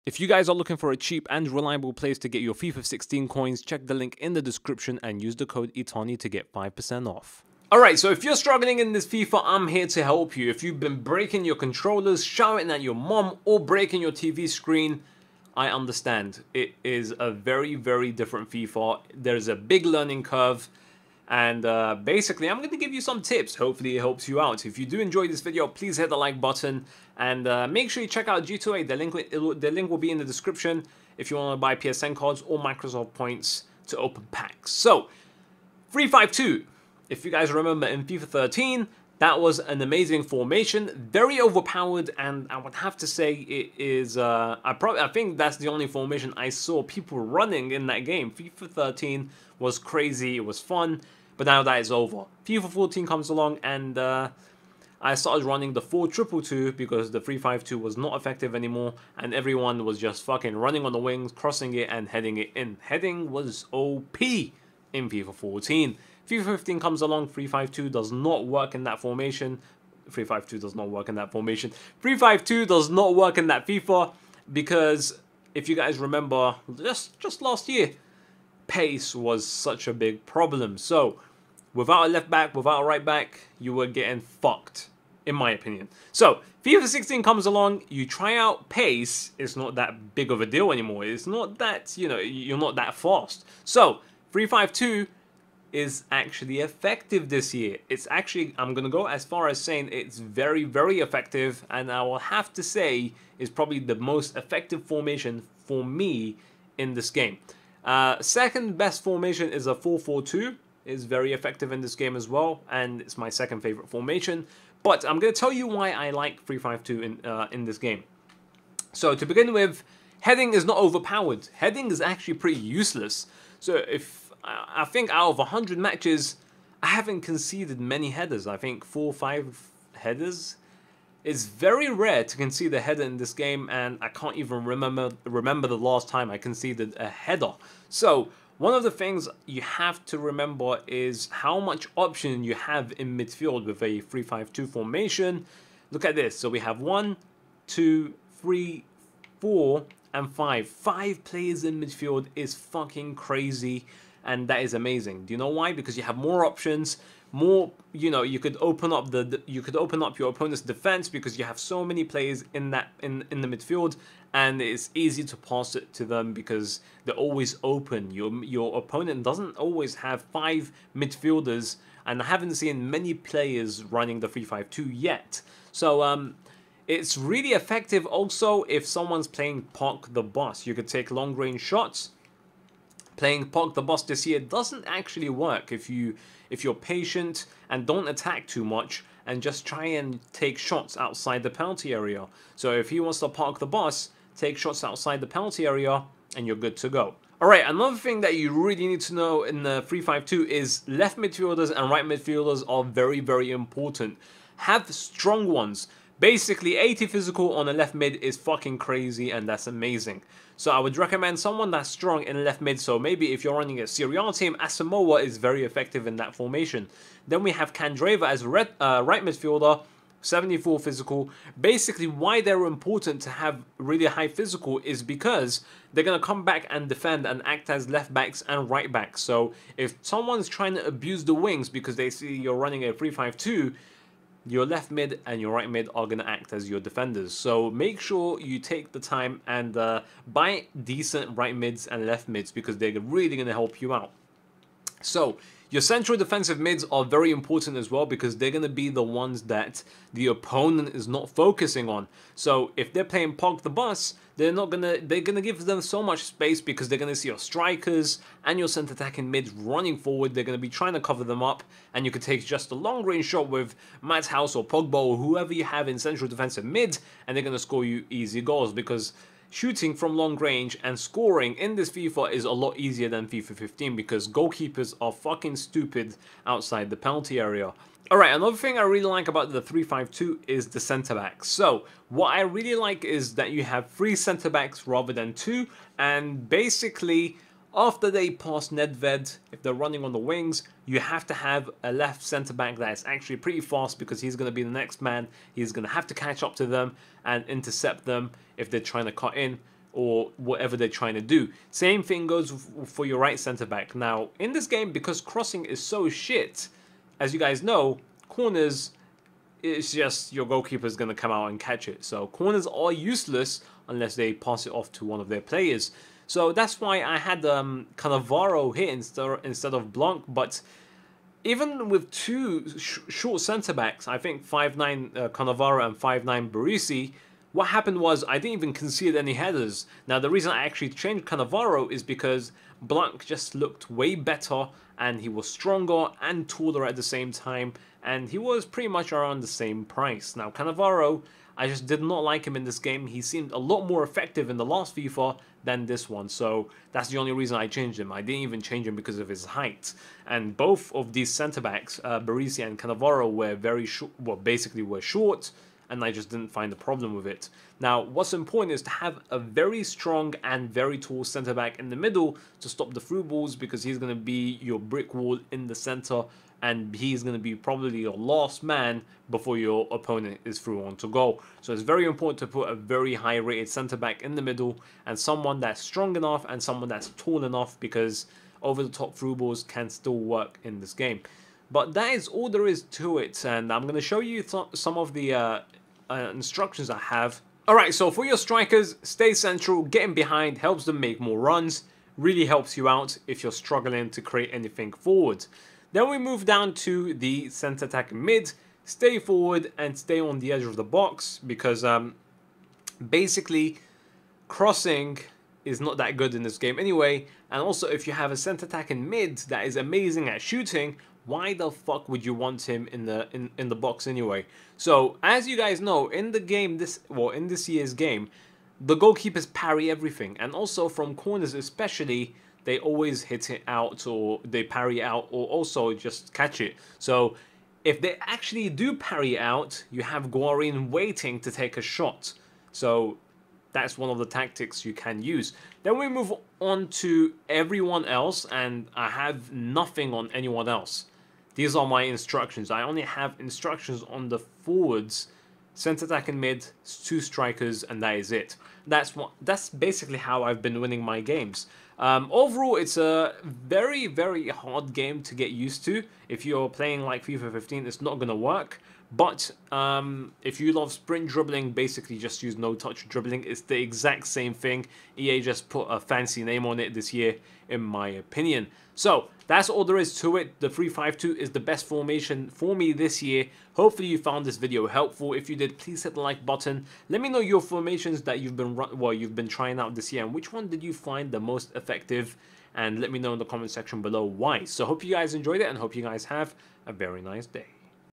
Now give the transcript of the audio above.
If you guys are looking for a cheap and reliable place to get your FIFA 16 coins, check the link in the description and use the code ITANI to get 5% off. Alright, so if you're struggling in this FIFA, I'm here to help you. If you've been breaking your controllers, shouting at your mom, or breaking your TV screen, I understand. It is a very, very different FIFA. There's a big learning curve. And basically, I'm going to give you some tips. Hopefully, it helps you out. If you do enjoy this video, please hit the like button. And make sure you check out G2A. The link will be in the description if you want to buy PSN cards or Microsoft points to open packs. So, 3-5-2. If you guys remember in FIFA 13, that was an amazing formation. Very overpowered. And I would have to say it is... I think that's the only formation I saw people running in that game. FIFA 13 was crazy. It was fun. But now that is over. FIFA 14 comes along and I started running the 4-2-2 because the 3-5-2 was not effective anymore and everyone was just fucking running on the wings, crossing it and heading it in. Heading was OP in FIFA 14. FIFA 15 comes along, 3-5-2 does not work in that formation. 3-5-2 does not work in that formation. 3-5-2 does not work in that FIFA because if you guys remember just last year, pace was such a big problem. So without a left back, without a right back, you were getting fucked, in my opinion. So FIFA 16 comes along, you try out pace, it's not that big of a deal anymore. It's not that, you know, you're not that fast. So 3-5-2 is actually effective this year. It's actually, I'm going to go as far as saying it's very, very effective, and I will have to say is probably the most effective formation for me in this game. Second best formation is a 4-4-2. Is very effective in this game as well, and it's my second favorite formation. But I'm going to tell you why I like 3-5-2 in this game. So to begin with, heading is not overpowered. Heading is actually pretty useless. So if I think out of 100 matches, I haven't conceded many headers. I think 4 or 5 headers. It's very rare to concede a header in this game, and I can't even remember the last time I conceded a header. So one of the things you have to remember is how much option you have in midfield with a 3-5-2 formation. Look at this. So we have 1, 2, 3, 4, and 5. 5 players in midfield is fucking crazy, and that is amazing. Do you know why? Because you have more options. More, you know, you could open up your opponent's defense because you have so many players in the midfield, and it's easy to pass it to them because they're always open. Your opponent doesn't always have 5 midfielders, and I haven't seen many players running the 3-5-2 yet. So it's really effective also if someone's playing park the bus. You could take long range shots. Playing park the bus this year doesn't actually work if you're patient and don't attack too much and just try and take shots outside the penalty area. So if he wants to park the bus, take shots outside the penalty area and you're good to go. Alright, another thing that you really need to know in the 3-5-2 is left midfielders and right midfielders are very, very important. Have strong ones. Basically, 80 physical on a left mid is fucking crazy, and that's amazing. So I would recommend someone that's strong in left mid. So maybe if you're running a Serie A team, Asamoah is very effective in that formation. Then we have Candreva as right midfielder, 74 physical. Basically, why they're important to have really high physical is because they're going to come back and defend and act as left backs and right backs. So if someone's trying to abuse the wings because they see you're running a 3-5-2, your left mid and your right mid are going to act as your defenders. So make sure you take the time and buy decent right mids and left mids because they're really going to help you out. So your central defensive mids are very important as well because they're going to be the ones that the opponent is not focusing on. So if they're playing park the bus, they're gonna give them so much space because they're gonna see your strikers and your centre attacking mids running forward. They're gonna be trying to cover them up, and you could take just a long range shot with Matt House or Pogba or whoever you have in central defensive mid, and they're gonna score you easy goals because shooting from long range and scoring in this FIFA is a lot easier than FIFA 15 because goalkeepers are fucking stupid outside the penalty area. Alright, another thing I really like about the 3-5-2 is the centre backs. So what I really like is that you have 3 centre backs rather than 2, and basically after they pass Nedved, if they're running on the wings, you have to have a left centre back that is actually pretty fast because he's going to be the next man. He's going to have to catch up to them and intercept them if they're trying to cut in. or whatever they're trying to do. Same thing goes for your right centre back. Now, in this game, because crossing is so shit, as you guys know, corners, it's just your goalkeeper is going to come out and catch it. So corners are useless unless they pass it off to one of their players. So that's why I had Cannavaro hit instead of Blanc. But even with two short centre-backs, I think 5'9" Cannavaro and 5'9" Barisi, what happened was I didn't even concede any headers. Now, the reason I actually changed Cannavaro is because Blanc just looked way better, and he was stronger and taller at the same time, and he was pretty much around the same price. Now, Cannavaro, I just did not like him in this game. He seemed a lot more effective in the last FIFA than this one, so that's the only reason I changed him. I didn't even change him because of his height. And both of these centre-backs, Barisi and Cannavaro, were very short, well, basically were short, and I just didn't find the problem with it. Now, what's important is to have a very strong and very tall centre-back in the middle to stop the through balls, because he's going to be your brick wall in the centre, and he's going to be probably your last man before your opponent is through onto goal. So it's very important to put a very high-rated centre-back in the middle, and someone that's strong enough and someone that's tall enough, because over-the-top through balls can still work in this game. But that is all there is to it, and I'm going to show you some of the instructions I have. Alright, so for your strikers, stay central, getting behind helps them make more runs, really helps you out if you're struggling to create anything forward. Then we move down to the centre attack mid, stay forward and stay on the edge of the box, because basically crossing is not that good in this game anyway, and also if you have a centre attack in mid that is amazing at shooting, why the fuck would you want him in the box anyway? So as you guys know, in the game in this year's game, the goalkeepers parry everything, and also from corners especially, they always hit it out, or they parry out, or also just catch it. So if they actually do parry out, you have Guarin waiting to take a shot. So that's one of the tactics you can use. Then we move on to everyone else, and I have nothing on anyone else. These are my instructions. I only have instructions on the forwards, centre attack and mid, 2 strikers, and that is it. That's basically how I've been winning my games. Overall, it's a very, very hard game to get used to. If you're playing like FIFA 15, it's not going to work. But if you love sprint dribbling, basically just use no-touch dribbling. It's the exact same thing. EA just put a fancy name on it this year, in my opinion. So that's all there is to it. The 3-5-2 is the best formation for me this year. Hopefully you found this video helpful. If you did, please hit the like button. Let me know your formations that you've been trying out this year, and which one did you find the most effective, and let me know in the comment section below why. So hope you guys enjoyed it, and hope you guys have a very nice day.